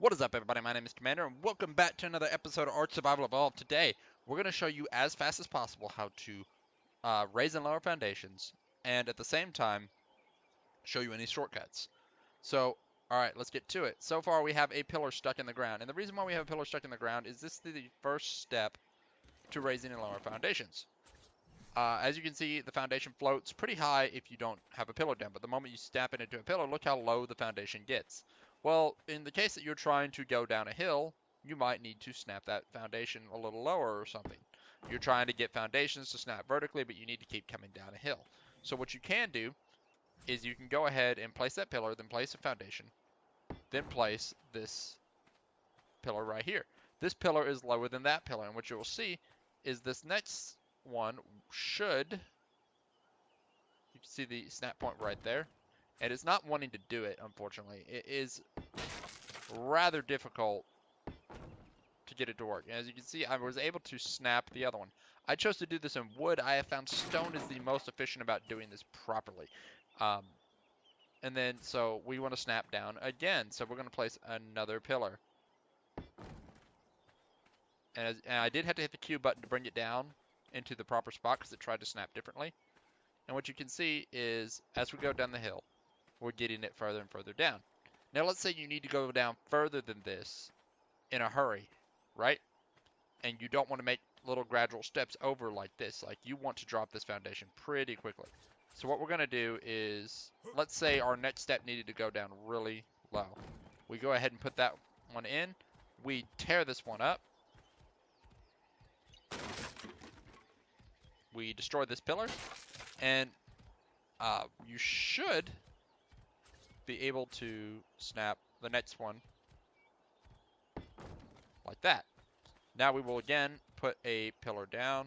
What is up, everybody? My name is Commander, and welcome back to another episode of Ark Survival Evolved. Today, we're going to show you as fast as possible how to raise and lower foundations, and at the same time, show you any shortcuts. So, alright, let's get to it. So far, we have a pillar stuck in the ground, and the reason why we have a pillar stuck in the ground is this is the first step to raising and lowering foundations. As you can see, the foundation floats pretty high if you don't have a pillar down, but the moment you snap it into a pillar, look how low the foundation gets. Well, in the case that you're trying to go down a hill, you might need to snap that foundation a little lower or something. You're trying to get foundations to snap vertically, but you need to keep coming down a hill. So what you can do is you can go ahead and place that pillar, then place a foundation, then place this pillar right here. This pillar is lower than that pillar, and what you will see is this next one should, you can see the snap point right there, and it's not wanting to do it, unfortunately. It is rather difficult to get it to work. And as you can see, I was able to snap the other one. I chose to do this in wood. I have found stone is the most efficient about doing this properly. And then, so we want to snap down again. So we're going to place another pillar. And I did have to hit the Q button to bring it down into the proper spot because it tried to snap differently. And what you can see is as we go down the hill, we're getting it further and further down. Now let's say you need to go down further than this in a hurry, right? And you don't want to make little gradual steps over like this. Like you want to drop this foundation pretty quickly. So what we're going to do is, let's say our next step needed to go down really low. We go ahead and put that one in. We tear this one up. We destroy this pillar. And you should be able to snap the next one like that. Now we will again put a pillar down.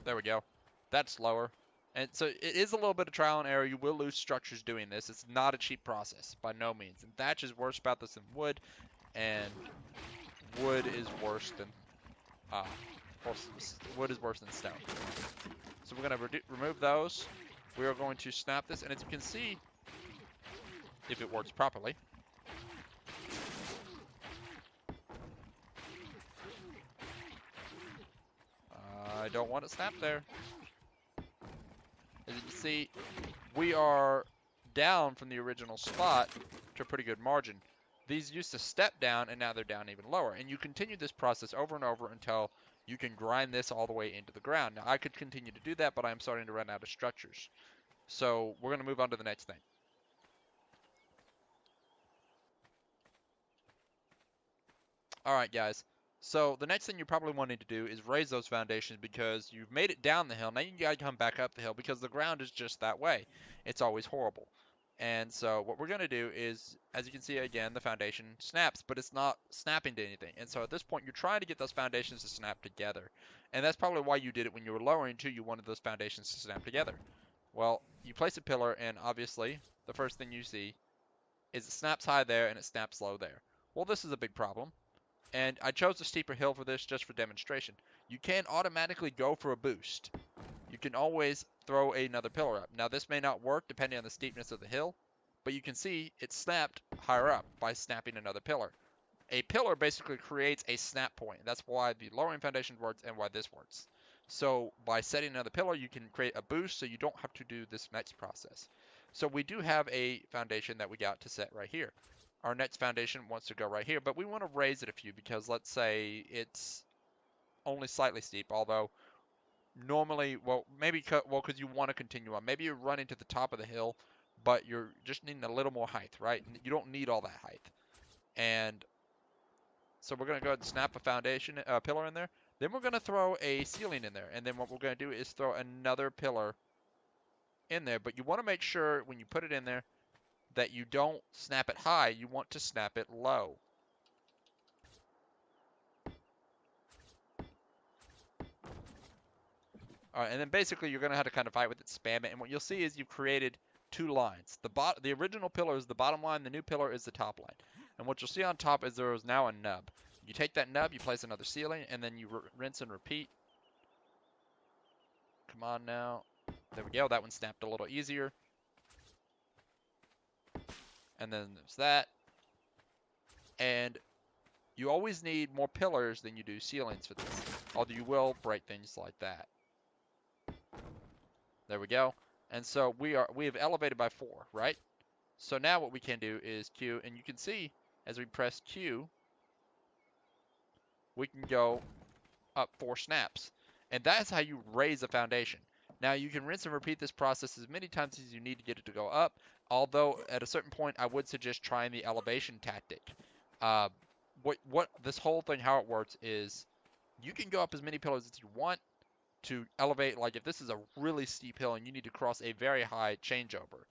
There we go. That's lower. And so it is a little bit of trial and error. You will lose structures doing this. It's not a cheap process by no means. And thatch is worse about this than wood. And wood is worse than wood is worse than stone. So we're going to remove those. We are going to snap this, and as you can see, if it works properly, I don't want it snapped there. As you can see, we are down from the original spot to a pretty good margin. These used to step down, and now they're down even lower. And you continue this process over and over until you can grind this all the way into the ground. Now, I could continue to do that, but I'm starting to run out of structures. So we're going to move on to the next thing. Alright guys, so the next thing you're probably wanting to do is raise those foundations because you've made it down the hill. Now you gotta come back up the hill because the ground is just that way. It's always horrible. And so what we're going to do is, as you can see again, the foundation snaps, but it's not snapping to anything. And so at this point, you're trying to get those foundations to snap together. And that's probably why you did it when you were lowering too. You wanted those foundations to snap together. Well, you place a pillar, and obviously, the first thing you see is it snaps high there and it snaps low there. Well, this is a big problem. And I chose a steeper hill for this just for demonstration. You can automatically go for a boost. You can always throw another pillar up. Now this may not work depending on the steepness of the hill, but you can see it snapped higher up by snapping another pillar. A pillar basically creates a snap point. That's why the lowering foundation works and why this works. So by setting another pillar, you can create a boost so you don't have to do this next process. So we do have a foundation that we got to set right here. Our next foundation wants to go right here, but we want to raise it a few because let's say it's only slightly steep, although normally, well, maybe, because you want to continue on. Maybe you're running to the top of the hill, but you're just needing a little more height, right? You don't need all that height. And so we're going to go ahead and snap a foundation, pillar in there. Then we're going to throw a ceiling in there. And then what we're going to do is throw another pillar in there. But you want to make sure when you put it in there that you don't snap it high. You want to snap it low. Alright, and then basically you're going to have to kind of fight with it, spam it, and what you'll see is you've created two lines. The original pillar is the bottom line, the new pillar is the top line. And what you'll see on top is there is now a nub. You take that nub, you place another ceiling, and then you rinse and repeat. Come on now. There we go, that one snapped a little easier. And then there's that. And you always need more pillars than you do ceilings for this, although you will break things like that. There we go. And so we have elevated by 4, right? So now what we can do is Q, and you can see as we press Q, we can go up 4 snaps. And that's how you raise a foundation. Now you can rinse and repeat this process as many times as you need to get it to go up, although at a certain point I would suggest trying the elevation tactic. Uh, what this whole thing, how it works is you can go up as many pillars as you want to elevate. Like if this is a really steep hill and you need to cross a very high changeover,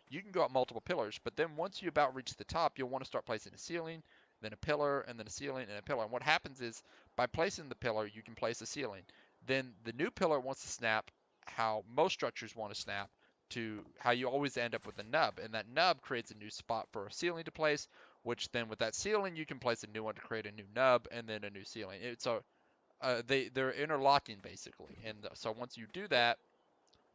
you can go up multiple pillars, but then once you about reach the top, you'll want to start placing a ceiling, then a pillar, and then a ceiling and a pillar. And what happens is by placing the pillar, you can place a ceiling. Then the new pillar wants to snap how most structures want to snap, to how you always end up with a nub, and that nub creates a new spot for a ceiling to place, which then with that ceiling you can place a new one to create a new nub and then a new ceiling. So they're interlocking basically, and so once you do that,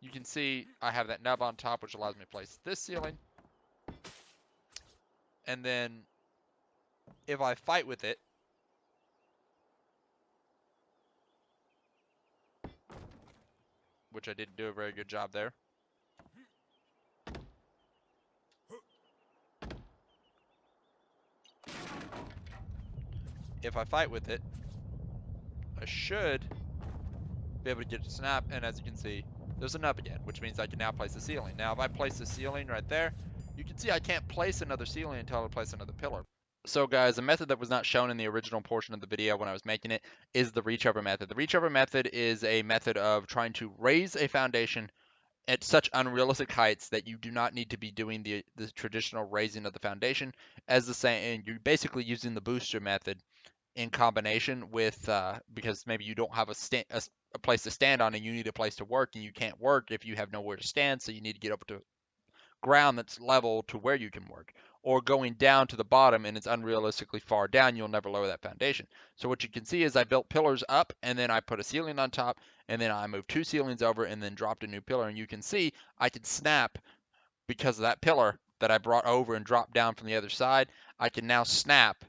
you can see I have that nub on top, which allows me to place this ceiling. And then if I fight with it, which I didn't do a very good job there. If I fight with it, I should be able to get it to snap, and as you can see, there's a nub again, which means I can now place a ceiling. Now, if I place the ceiling right there, you can see I can't place another ceiling until I place another pillar. So guys, a method that was not shown in the original portion of the video when I was making it is the reach over method. The reach over method is a method of trying to raise a foundation at such unrealistic heights that you do not need to be doing the traditional raising of the foundation. As the saying, you're basically using the booster method in combination with because maybe you don't have a place to stand on and you need a place to work, and you can't work if you have nowhere to stand, so you need to get up to ground that's level to where you can work, or going down to the bottom and it's unrealistically far down, you'll never lower that foundation. So what you can see is I built pillars up, and then I put a ceiling on top, and then I moved 2 ceilings over and then dropped a new pillar, and you can see I could snap because of that pillar that I brought over and dropped down from the other side. I can now snap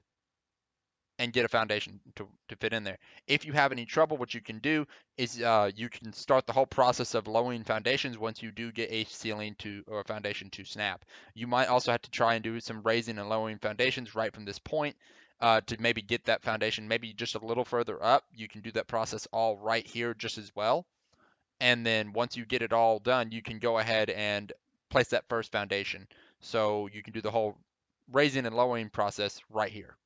and get a foundation to fit in there. If you have any trouble, what you can do is you can start the whole process of lowering foundations once you do get a ceiling to or a foundation to snap. You might also have to try and do some raising and lowering foundations right from this point to maybe get that foundation maybe just a little further up. You can do that process all right here just as well. And then once you get it all done, you can go ahead and place that first foundation. So you can do the whole raising and lowering process right here.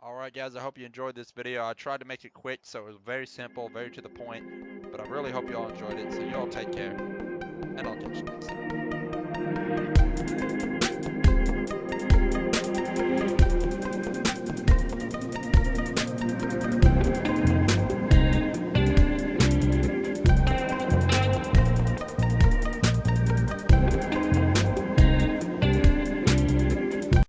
Alright guys, I hope you enjoyed this video. I tried to make it quick, so it was very simple, very to the point, but I really hope you all enjoyed it. So you all take care, and I'll catch you next time.